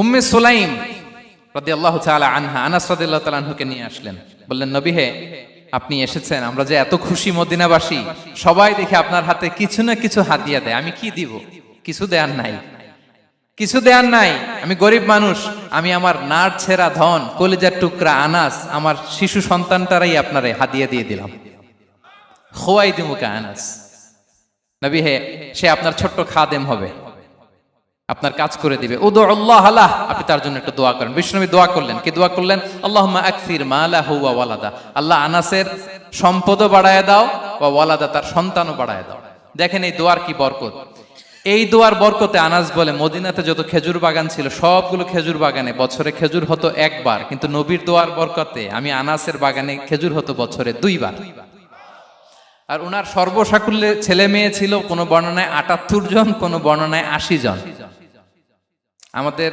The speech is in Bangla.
উম্মে সুলাইম রাদিয়াল্লাহু তাআলা আনহা আনাস রাদিয়াল্লাহু তাআলা আনহুকে নিয়ে আসলেন, বললেন, নবী হে, আপনি এসেছেন, আমরা যে এত খুশি মদিনাবাসী, সবাই দেখে আপনার হাতে কিছু না কিছু হাদিয়া দেয়, আমি কি দিব? কিছু দেয়ার নাই, কিছু দেয়ার নাই, আমি গরিব মানুষ, আমি আমার নাড় ছেঁড়া ধন, কলিজার টুকরা আনাস, আমার শিশু সন্তানটারাই আপনারে হাদিয়া দিয়ে দিলাম। খোয়াই দিমুকা আনাস, নবী হে, সে আপনার ছোট্ট খাদেম হবে, আপনার কাজ করে দিবে। উদু আল্লাহ আলাহ, আপনি তার জন্য একটু দোয়া করেন। বিষ্ণু নবী দোয়া করলেন, কি দোয়া করলেন? আল্লাহুম্মা আকসির মালাহু ওয়া ওয়ালাদা, আল্লাহ আনাসের সম্পদও বাড়ায় দাও, ওয়া ওয়ালাদা, তার সন্তানও বাড়ায় দাও। দেখেন এই দোয়ার কি বরকত। এই দোয়ার বরকতে আনাস বলে, মদিনাতে যত খেজুর বাগান ছিল সবগুলো খেজুর বাগানে বছরে খেজুর হতো একবার, কিন্তু নবীর দোয়ার বরকতে আমি আনাসের বাগানে খেজুর হতো বছরে 2 বার। আর উনার সর্বসাকুল্যে ছেলে মেয়ে ছিল, কোন বর্ণনায় 78 জন, কোন বর্ণনায় 80 জন। আমাদের